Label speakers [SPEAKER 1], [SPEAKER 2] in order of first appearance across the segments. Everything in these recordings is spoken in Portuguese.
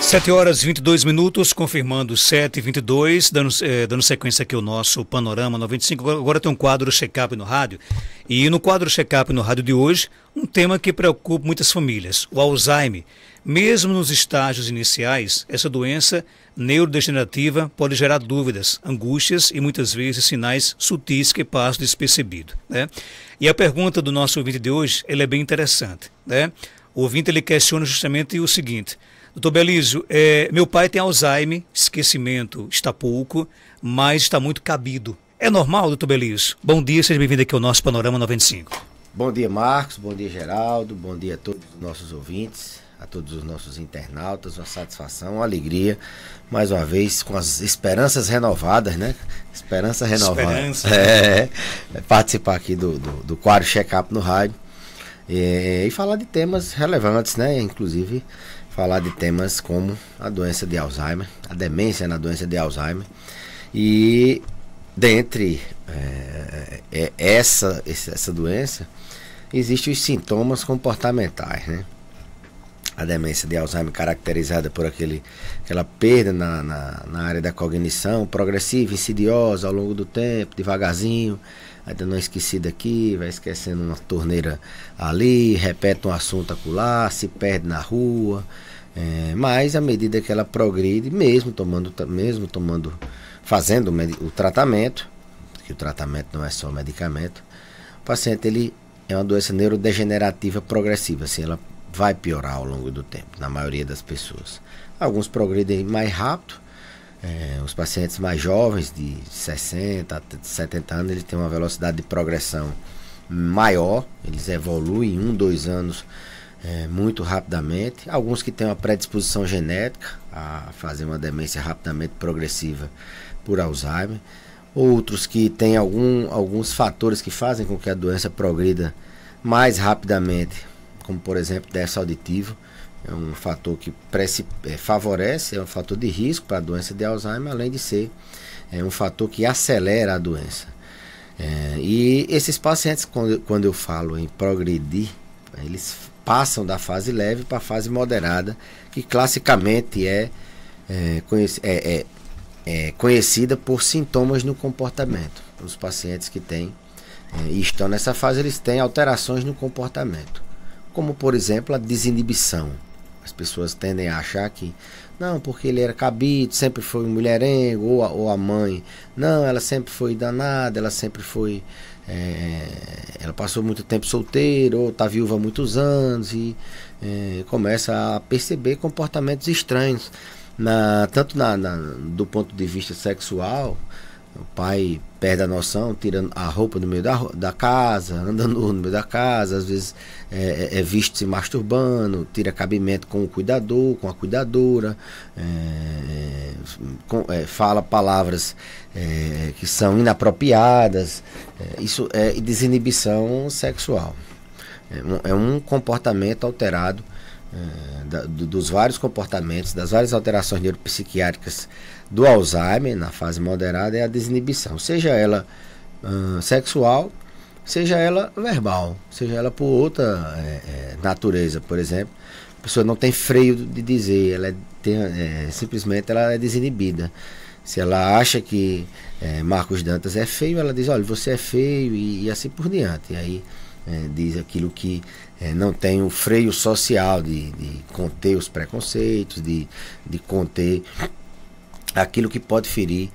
[SPEAKER 1] 7h22, confirmando 7h22, dando sequência aqui ao nosso Panorama 95. Agora tem um quadro Check-up no rádio. E no quadro Check-up no rádio de hoje, um tema que preocupa muitas famílias, o Alzheimer. Mesmo nos estágios iniciais, essa doença neurodegenerativa pode gerar dúvidas, angústias e muitas vezes sinais sutis que passam despercebido, né? E a pergunta do nosso ouvinte de hoje, ele é bem interessante, né? O ouvinte ele questiona justamente o seguinte: doutor Belísio, meu pai tem Alzheimer, esquecimento está pouco, mas está muito cabido. É normal, doutor Belísio? Bom dia, seja bem-vindo aqui ao nosso Panorama 95.
[SPEAKER 2] Bom dia, Marcos, bom dia, Geraldo, bom dia a todos os nossos ouvintes, a todos os nossos internautas, uma satisfação, uma alegria, mais uma vez, com as esperanças renovadas, né? Esperança renovada. Participar aqui do quadro Check-up no rádio e falar de temas relevantes, né? Inclusive, falar de temas como a doença de Alzheimer, a demência na doença de Alzheimer. E dentre essa doença, existem os sintomas comportamentais, né? A demência de Alzheimer caracterizada por aquela perda na área da cognição, progressiva, insidiosa, ao longo do tempo, devagarzinho, aí dando uma esquecida aqui, vai esquecendo uma torneira ali, repete um assunto acolá, se perde na rua, mas à medida que ela progride, fazendo o tratamento, que o tratamento não é só medicamento, o paciente ele é uma doença neurodegenerativa progressiva, assim, ela vai piorar ao longo do tempo, na maioria das pessoas. Alguns progridem mais rápido, os pacientes mais jovens, de 60 a 70 anos, eles têm uma velocidade de progressão maior, eles evoluem em 2 anos muito rapidamente. Alguns que têm uma predisposição genética a fazer uma demência rapidamente progressiva por Alzheimer. Outros que têm alguns fatores que fazem com que a doença progrida mais rapidamente, como por exemplo déficit auditivo, é um fator que favorece, é um fator de risco para a doença de Alzheimer, além de ser um fator que acelera a doença. E esses pacientes, quando eu falo em progredir, eles passam da fase leve para a fase moderada, que classicamente é conhecida por sintomas no comportamento. Os pacientes que têm e estão nessa fase, eles têm alterações no comportamento, como por exemplo a desinibição. As pessoas tendem a achar que não, porque ele era cabido, sempre foi um mulherengo, ou a mãe, não, ela sempre foi danada, ela sempre foi ela passou muito tempo solteira, ou está viúva há muitos anos, e começa a perceber comportamentos estranhos, tanto do ponto de vista sexual. O pai perde a noção, tirando a roupa no meio da casa, andando no meio da casa, às vezes é visto se masturbando, tira cabimento com o cuidador, com a cuidadora, fala palavras que são inapropriadas. Isso é desinibição sexual. É um comportamento alterado, dos vários comportamentos, das várias alterações neuropsiquiátricas do Alzheimer na fase moderada, é a desinibição, seja ela sexual, seja ela verbal, seja ela por outra natureza. Por exemplo, a pessoa não tem freio de dizer, ela simplesmente ela é desinibida. Se ela acha que Marcos Dantas é feio, ela diz: olha, você é feio, e assim por diante. E aí diz aquilo que não tem o freio social de conter os preconceitos, de conter aquilo que pode ferir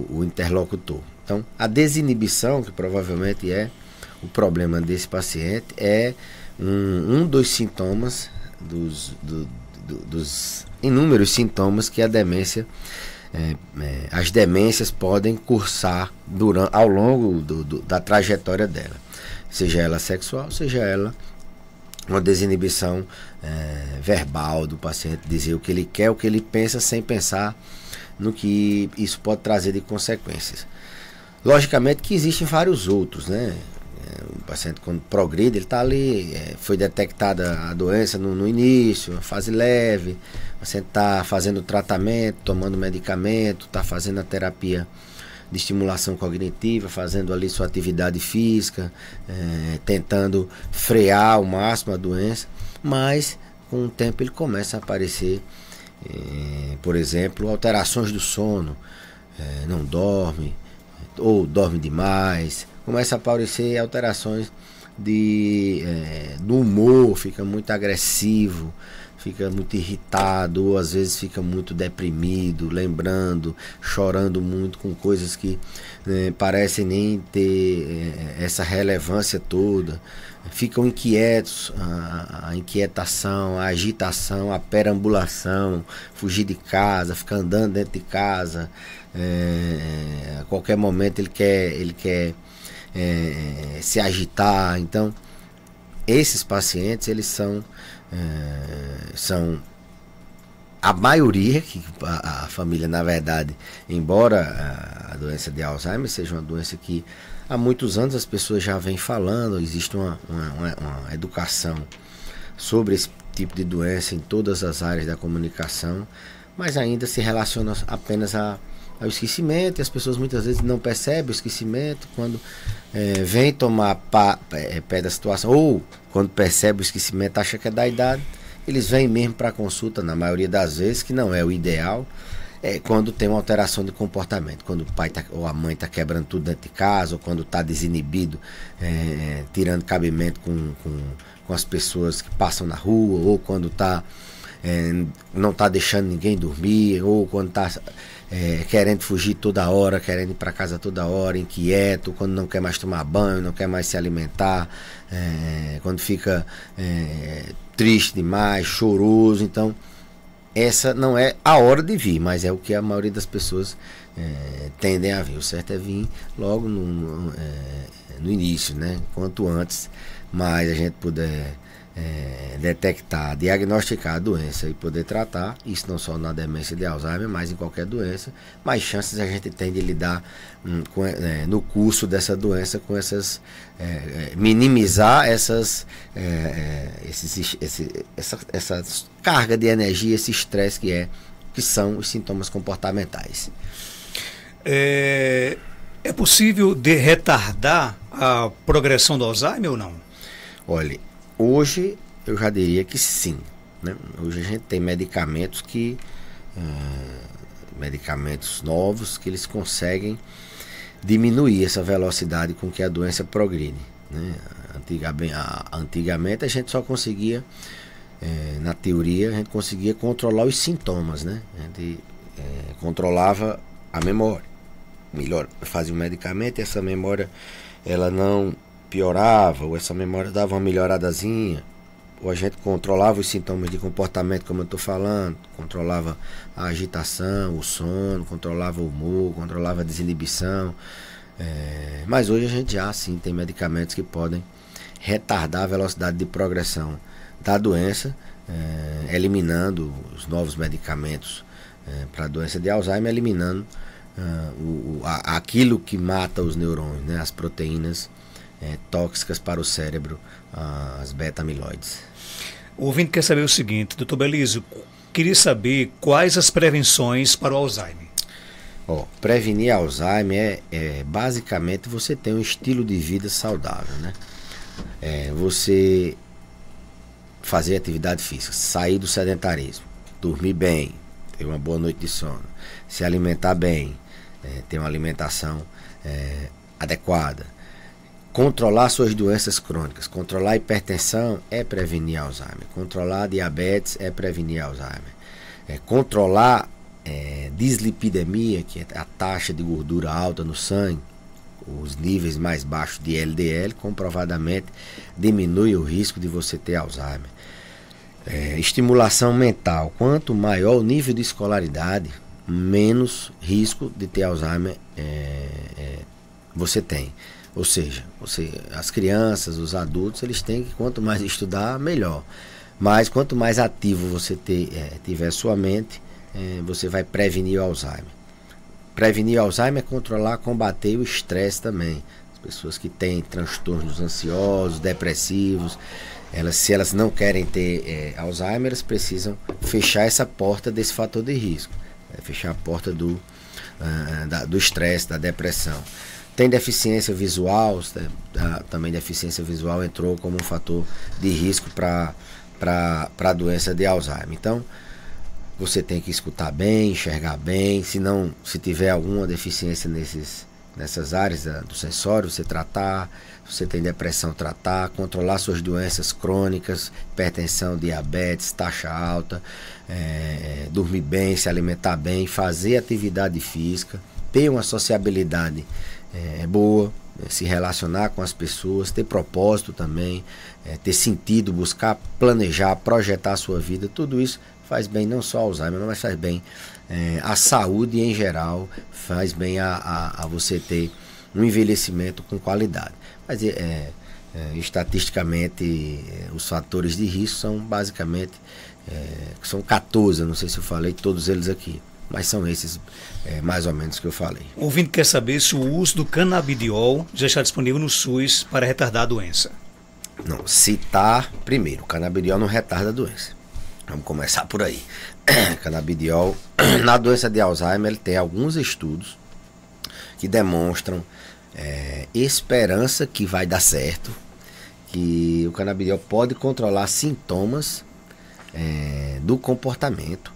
[SPEAKER 2] o interlocutor. Então, a desinibição, que provavelmente é o problema desse paciente, é um dos sintomas, dos inúmeros sintomas que a demência, as demências podem cursar ao longo da trajetória dela. Seja ela sexual, seja ela uma desinibição verbal do paciente, dizer o que ele quer, o que ele pensa, sem pensar no que isso pode trazer de consequências. Logicamente que existem vários outros, né? O paciente, quando progride, ele está ali, foi detectada a doença no início, uma fase leve, o paciente está fazendo tratamento, tomando medicamento, está fazendo a terapia de estimulação cognitiva, fazendo ali sua atividade física, tentando frear ao máximo a doença, mas com o tempo ele começa a aparecer Por exemplo, alterações do sono, não dorme, ou dorme demais, começa a aparecer alterações do humor, fica muito agressivo, fica muito irritado, ou às vezes fica muito deprimido, lembrando, chorando muito com coisas que parecem nem ter essa relevância toda. Ficam inquietos, a inquietação, a agitação, a perambulação, fugir de casa, ficar andando dentro de casa, a qualquer momento ele quer se agitar. Então, esses pacientes, eles são a maioria, que a família, na verdade, embora a doença de Alzheimer seja uma doença que há muitos anos as pessoas já vêm falando, existe uma educação sobre esse tipo de doença em todas as áreas da comunicação, mas ainda se relaciona apenas ao esquecimento, e as pessoas muitas vezes não percebem o esquecimento quando vem tomar pé da situação, ou quando percebe o esquecimento acha que é da idade, eles vêm mesmo para a consulta, na maioria das vezes, que não é o ideal, quando tem uma alteração de comportamento, quando o pai ou a mãe está quebrando tudo dentro de casa, ou quando está desinibido, tirando cabimento com as pessoas que passam na rua, ou quando não está deixando ninguém dormir, ou quando está querendo fugir toda hora, querendo ir para casa toda hora, inquieto, quando não quer mais tomar banho, não quer mais se alimentar, quando fica triste demais, choroso. Então, essa não é a hora de vir, mas é o que a maioria das pessoas tendem a vir. O certo é vir logo no início, né? Quanto antes, mais a gente puder detectar, diagnosticar a doença e poder tratar, isso não só na demência de Alzheimer, mas em qualquer doença, mais chances a gente tem de lidar no curso dessa doença com essas, minimizar essa carga de energia, esse estresse que são os sintomas comportamentais.
[SPEAKER 1] É possível retardar a progressão do Alzheimer ou não?
[SPEAKER 2] Olha, hoje eu já diria que sim, né? Hoje a gente tem medicamentos medicamentos novos que eles conseguem diminuir essa velocidade com que a doença progride, né? Antigamente a gente só conseguia, na teoria, a gente conseguia controlar os sintomas, né? A gente controlava a memória, melhor, fazia um medicamento e essa memória ela não piorava, ou essa memória dava uma melhoradazinha, ou a gente controlava os sintomas de comportamento, como eu estou falando, controlava a agitação, o sono, controlava o humor, controlava a desinibição, mas hoje a gente já sim tem medicamentos que podem retardar a velocidade de progressão da doença, eliminando os novos medicamentos para a doença de Alzheimer, eliminando aquilo que mata os neurônios, né, as proteínas tóxicas para o cérebro, as beta-amiloides.
[SPEAKER 1] O ouvinte quer saber o seguinte, doutor Belísio, queria saber quais as prevenções para o Alzheimer.
[SPEAKER 2] Prevenir Alzheimer basicamente você ter um estilo de vida saudável, né? Você fazer atividade física, sair do sedentarismo, dormir bem, ter uma boa noite de sono, se alimentar bem, ter uma alimentação adequada, controlar suas doenças crônicas, controlar a hipertensão é prevenir Alzheimer, controlar a diabetes é prevenir Alzheimer, controlar dislipidemia, que é a taxa de gordura alta no sangue, os níveis mais baixos de LDL, comprovadamente diminui o risco de você ter Alzheimer. Estimulação mental, quanto maior o nível de escolaridade, menos risco de ter Alzheimer você tem. Ou seja, as crianças, os adultos, eles têm que, quanto mais estudar, melhor. Mas quanto mais ativo você tiver sua mente, você vai prevenir o Alzheimer. Prevenir o Alzheimer é controlar, combater o estresse também. As pessoas que têm transtornos ansiosos, depressivos, se elas não querem ter Alzheimer, elas precisam fechar essa porta desse fator de risco. Fechar a porta do estresse, da depressão. Tem deficiência visual, também deficiência visual entrou como um fator de risco para a doença de Alzheimer. Então, você tem que escutar bem, enxergar bem, se tiver alguma deficiência nessas áreas do sensório, você tratar. Se você tem depressão, tratar, controlar suas doenças crônicas, hipertensão, diabetes, taxa alta, dormir bem, se alimentar bem, fazer atividade física, ter uma sociabilidade boa, se relacionar com as pessoas, ter propósito também, ter sentido, buscar planejar, projetar a sua vida. Tudo isso faz bem não só ao Alzheimer, mas faz bem à saúde em geral, faz bem a você ter um envelhecimento com qualidade. Mas estatisticamente os fatores de risco são basicamente são 14, eu não sei se eu falei todos eles aqui, mas são esses mais ou menos que eu falei.
[SPEAKER 1] O ouvinte quer saber se o uso do canabidiol já está disponível no SUS para retardar a doença.
[SPEAKER 2] Não, primeiro, o canabidiol não retarda a doença. Vamos começar por aí. Canabidiol, na doença de Alzheimer, ele tem alguns estudos que demonstram esperança que vai dar certo, que o canabidiol pode controlar sintomas do comportamento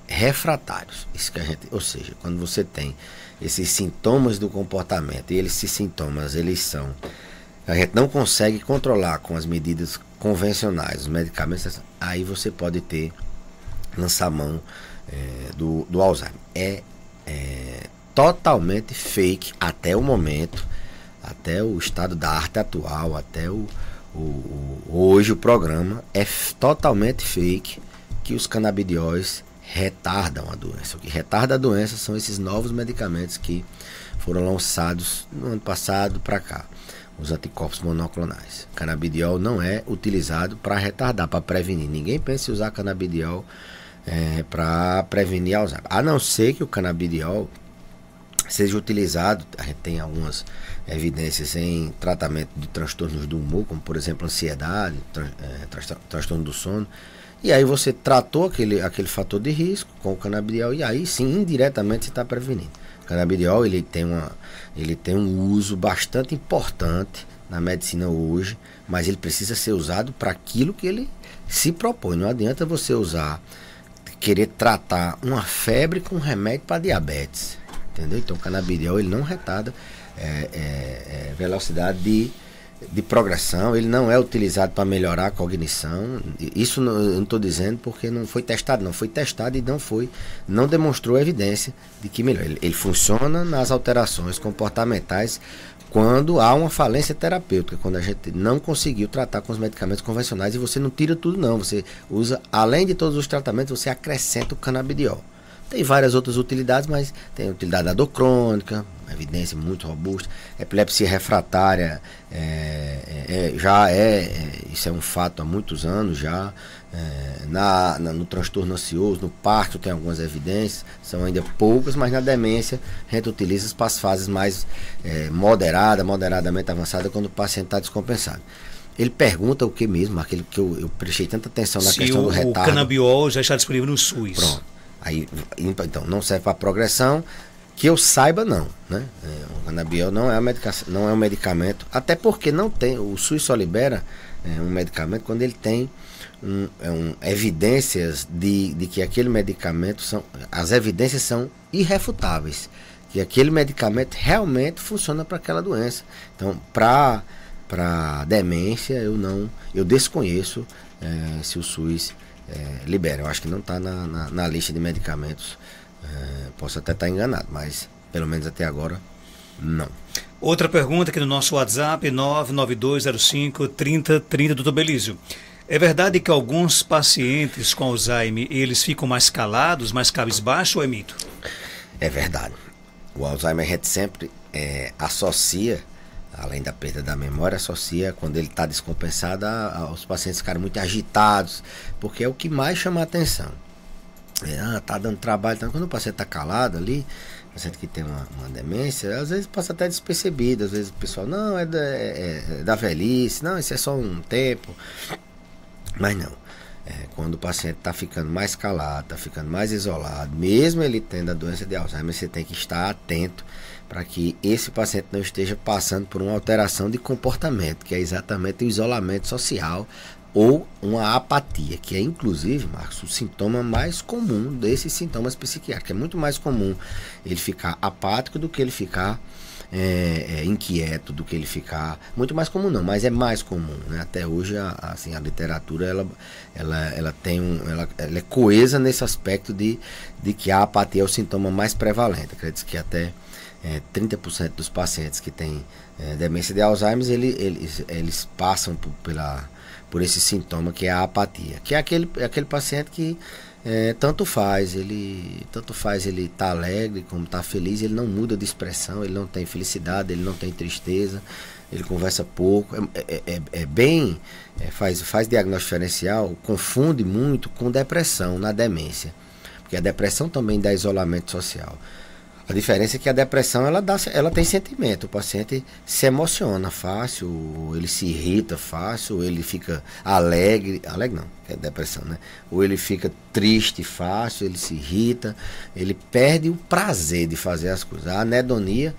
[SPEAKER 2] refratários. Isso que ou seja, quando você tem esses sintomas do comportamento e esses sintomas, a gente não consegue controlar com as medidas convencionais, os medicamentos, aí você pode lançar mão do Alzheimer. É totalmente fake até o momento, até o estado da arte atual, até hoje o programa é totalmente fake que os canabidióis retardam a doença. O que retarda a doença são esses novos medicamentos que foram lançados no ano passado para cá, os anticorpos monoclonais. Canabidiol não é utilizado para retardar, para prevenir. Ninguém pensa em usar canabidiol para prevenir Alzheimer, a não ser que o canabidiol seja utilizado. A gente tem algumas evidências em tratamento de transtornos do humor, como por exemplo ansiedade, transtorno do sono, e aí você tratou aquele fator de risco com o canabidiol, e aí sim, indiretamente você está prevenindo. O canabidiol ele tem um uso bastante importante na medicina hoje, mas ele precisa ser usado para aquilo que ele se propõe. Não adianta você querer tratar uma febre com remédio para diabetes. Entendeu? Então o canabidiol ele não retarda velocidade de progressão, ele não é utilizado para melhorar a cognição. Isso eu não estou dizendo porque não foi testado, não foi testado e não demonstrou evidência de que melhora. Ele funciona nas alterações comportamentais quando há uma falência terapêutica, quando a gente não conseguiu tratar com os medicamentos convencionais, e você não tira tudo não, você usa, além de todos os tratamentos, você acrescenta o canabidiol. Tem várias outras utilidades, mas tem utilidade da dor crônica, evidência muito robusta. Epilepsia refratária isso é um fato há muitos anos já. No transtorno ansioso, no parto tem algumas evidências, são ainda poucas, mas na demência a gente utiliza para as fases mais moderadamente avançadas, quando o paciente está descompensado. Ele pergunta o que mesmo, aquele que eu prestei tanta atenção na questão do retardo.
[SPEAKER 1] O canabiol já está disponível no SUS.
[SPEAKER 2] Pronto. Aí, então, não serve para progressão, que eu saiba não, né? O canabiol não é um medicamento, até porque não tem, o SUS só libera um medicamento quando ele tem evidências de que aquele medicamento as evidências são irrefutáveis, que aquele medicamento realmente funciona para aquela doença. Então, para demência, eu desconheço se o SUS libera. Eu acho que não está na lista de medicamentos. Posso até estar enganado, mas pelo menos até agora não.
[SPEAKER 1] Outra pergunta aqui no nosso WhatsApp, 992053030, doutor Belísio. É verdade que alguns pacientes com Alzheimer eles ficam mais calados, mais cabisbaixo, ou é mito?
[SPEAKER 2] É verdade. O Alzheimer a gente sempre associa, além da perda da memória, associa quando ele está descompensado aos pacientes ficarem muito agitados, porque é o que mais chama a atenção. Tá dando trabalho. Então, quando o paciente está calado ali, o paciente que tem uma demência, às vezes passa até despercebido. Às vezes o pessoal, não, é da velhice, não, isso é só um tempo. Mas não. Quando o paciente está ficando mais calado, está ficando mais isolado, mesmo ele tendo a doença de Alzheimer, você tem que estar atento para que esse paciente não esteja passando por uma alteração de comportamento, que é exatamente o isolamento social ou uma apatia, que é inclusive, Marcos, o sintoma mais comum desses sintomas psiquiátricos. É muito mais comum ele ficar apático do que ele ficar inquieto, do que ele ficar... Muito mais comum não, mas é mais comum, né? Até hoje a literatura ela é coesa nesse aspecto de que a apatia é o sintoma mais prevalente. Acredito que até 30% dos pacientes que têm demência de Alzheimer, eles passam por esse sintoma que é a apatia, que é aquele paciente que tanto faz ele tá alegre como tá feliz, ele não muda de expressão, ele não tem felicidade, ele não tem tristeza, ele conversa pouco, faz diagnóstico diferencial, confunde muito com depressão na demência, porque a depressão também dá isolamento social. A diferença é que a depressão ela tem sentimento, o paciente se emociona fácil, ele se irrita fácil, ele fica alegre não, é depressão, né? Ou ele fica triste fácil, ele se irrita, ele perde o prazer de fazer as coisas. A anedonia,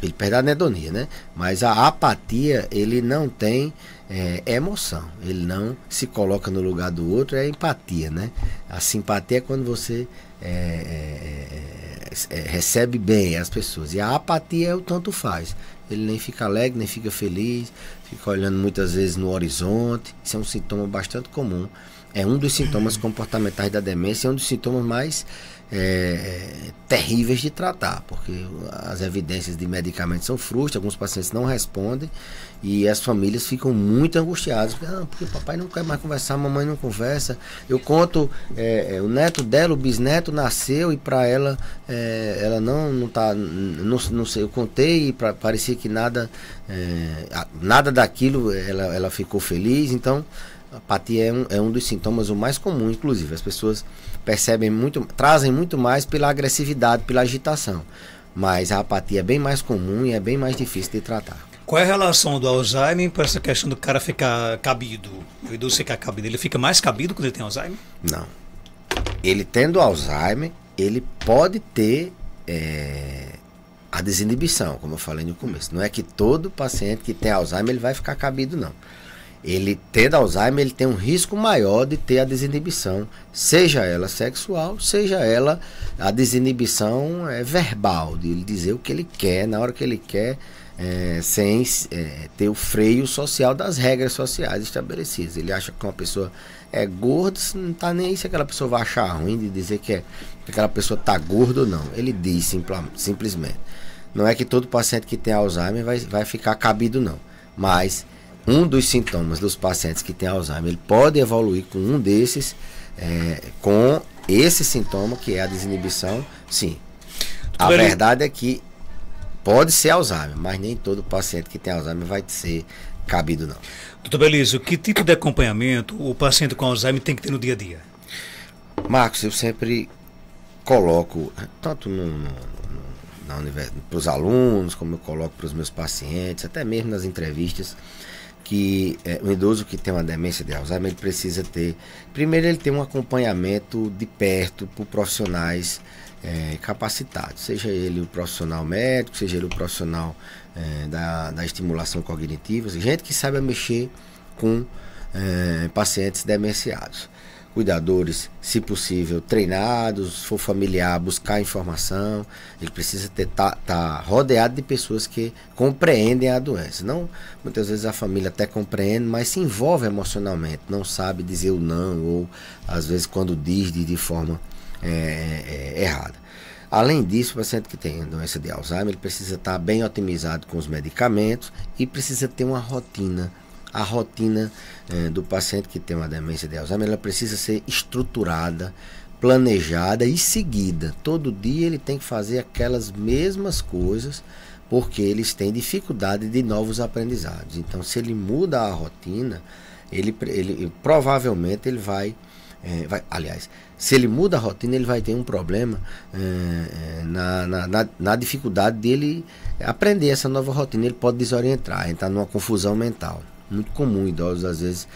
[SPEAKER 2] ele perde a anedonia, né? Mas a apatia, ele não tem emoção, ele não se coloca no lugar do outro, é empatia, né? A simpatia é quando você recebe bem as pessoas, e a apatia é o tanto faz, ele nem fica alegre, nem fica feliz, fica olhando muitas vezes no horizonte. Isso é um sintoma bastante comum, é um dos sintomas comportamentais da demência, é um dos sintomas mais terríveis de tratar, porque as evidências de medicamentos são frustras, alguns pacientes não respondem e as famílias ficam muito angustiadas, porque papai não quer mais conversar, mamãe não conversa, eu conto, o neto dela, o bisneto nasceu e para ela não tá, não sei, eu contei e parecia que nada daquilo ela ficou feliz. Então a apatia é um dos sintomas o mais comum, inclusive as pessoas trazem muito mais pela agressividade, pela agitação, mas a apatia é bem mais comum e é bem mais difícil de tratar.
[SPEAKER 1] Qual é a relação do Alzheimer para essa questão do cara ficar cabido, o idoso ficar cabido? Ele fica mais cabido quando ele tem Alzheimer?
[SPEAKER 2] Não, ele tendo Alzheimer, ele pode ter a desinibição, como eu falei no começo. Não é que todo paciente que tem Alzheimer ele vai ficar cabido, não. Ele tendo Alzheimer, ele tem um risco maior de ter a desinibição, seja ela sexual, seja ela a desinibição verbal, de ele dizer o que ele quer, na hora que ele quer, sem ter o freio social das regras sociais estabelecidas. Ele acha que uma pessoa é gorda, não está nem aí se aquela pessoa vai achar ruim de dizer que aquela pessoa está gorda ou não. Ele diz simplesmente. Não é que todo paciente que tem Alzheimer vai ficar cabido, não. Mas um dos sintomas dos pacientes que têm Alzheimer, ele pode evoluir com um desses, com esse sintoma, que é a desinibição, sim. A verdade é que pode ser Alzheimer, mas nem todo paciente que tem Alzheimer vai ser cabido, não.
[SPEAKER 1] Doutor Belísio, que tipo de acompanhamento o paciente com Alzheimer tem que ter no dia a dia?
[SPEAKER 2] Marcos, eu sempre coloco, tanto para os alunos, como eu coloco para os meus pacientes, até mesmo nas entrevistas, que um idoso que tem uma demência de Alzheimer, ele precisa ter, primeiro ele tem um acompanhamento de perto por profissionais capacitados, seja ele o profissional médico, seja ele o profissional da estimulação cognitiva, gente que saiba mexer com pacientes demenciados. Cuidadores, se possível, treinados, se for familiar, buscar informação. Ele precisa tá rodeado de pessoas que compreendem a doença. Não, muitas vezes a família até compreende, mas se envolve emocionalmente, não sabe dizer o não, ou às vezes quando diz de forma errada. Além disso, o paciente que tem doença de Alzheimer, ele precisa estar bem otimizado com os medicamentos e precisa ter uma rotina. A rotina do paciente que tem uma demência de Alzheimer, ela precisa ser estruturada, planejada e seguida. Todo dia ele tem que fazer aquelas mesmas coisas, porque eles têm dificuldade de novos aprendizados. Então, se ele muda a rotina, ele provavelmente ele vai, aliás, se ele muda a rotina, ele vai ter um problema na dificuldade dele aprender essa nova rotina. Ele pode desorientar, entrar numa confusão mental. Muito comum, idosos às vezes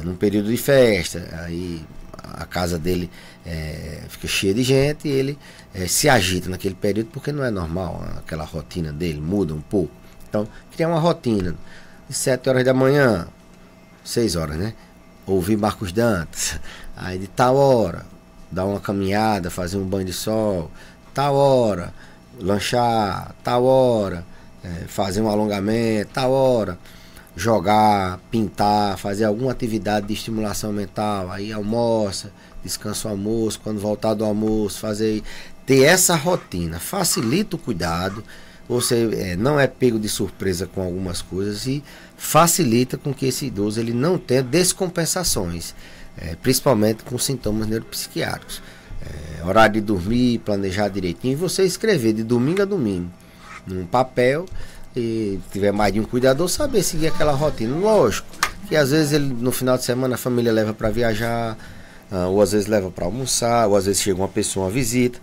[SPEAKER 2] num período de festa, aí a casa dele fica cheia de gente e ele se agita naquele período porque não é normal, aquela rotina dele muda um pouco. Então, criar uma rotina de 7 horas da manhã, 6 horas, né? Ouvir Marcos Dantas. Aí de tal hora, dar uma caminhada, fazer um banho de sol. Tal hora, lanchar. Tal hora, fazer um alongamento. Tal hora, jogar, pintar, fazer alguma atividade de estimulação mental. Aí almoça, descansa o almoço, quando voltar do almoço, ter essa rotina. Facilita o cuidado. Você não é pego de surpresa com algumas coisas e facilita com que esse idoso ele não tenha descompensações, principalmente com sintomas neuropsiquiátricos. Horário de dormir, planejar direitinho, e você escrever de domingo a domingo num papel, e tiver mais de um cuidador, saber seguir aquela rotina. Lógico que às vezes no final de semana a família leva para viajar, ou às vezes leva para almoçar, ou às vezes chega uma pessoa, uma visita,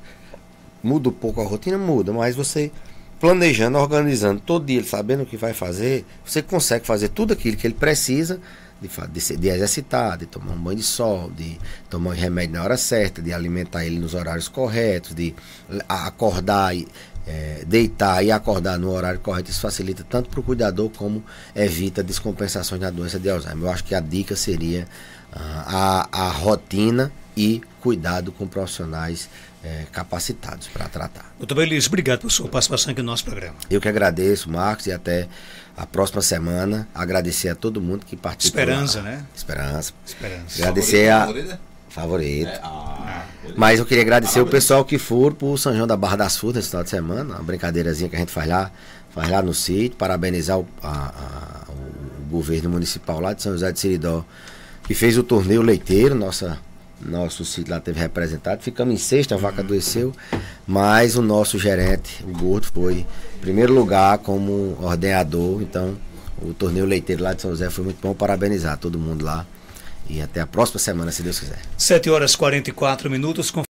[SPEAKER 2] muda um pouco a rotina, muda, mas você planejando, organizando todo dia, sabendo o que vai fazer, você consegue fazer tudo aquilo que ele precisa de exercitar, de tomar um banho de sol, de tomar um remédio na hora certa, de alimentar ele nos horários corretos, de acordar, deitar e acordar no horário correto. Isso facilita tanto para o cuidador como evita descompensações na doença de Alzheimer. Eu acho que a dica seria a rotina e cuidado com profissionais capacitados para tratar.
[SPEAKER 1] Doutor Belis, obrigado por sua participação aqui no nosso programa.
[SPEAKER 2] Eu que agradeço, Marcos, e até a próxima semana. Agradecer a todo mundo que participou.
[SPEAKER 1] Esperança, né?
[SPEAKER 2] Esperança.
[SPEAKER 1] Esperança.
[SPEAKER 2] Agradecer Favorito. Mas eu queria agradecer o pessoal que for pro São João da Barra das Frutas esse final de semana, uma brincadeirazinha que a gente faz lá no sítio, parabenizar o governo municipal lá de São José de Seridó, que fez o torneio leiteiro. Nosso sítio lá teve representado, ficamos em sexta, a vaca adoeceu, mas o nosso gerente, o Gordo, foi em primeiro lugar como ordenador. Então o torneio leiteiro lá de São José foi muito bom, parabenizar todo mundo lá, e até a próxima semana, se Deus quiser.
[SPEAKER 1] 7h44.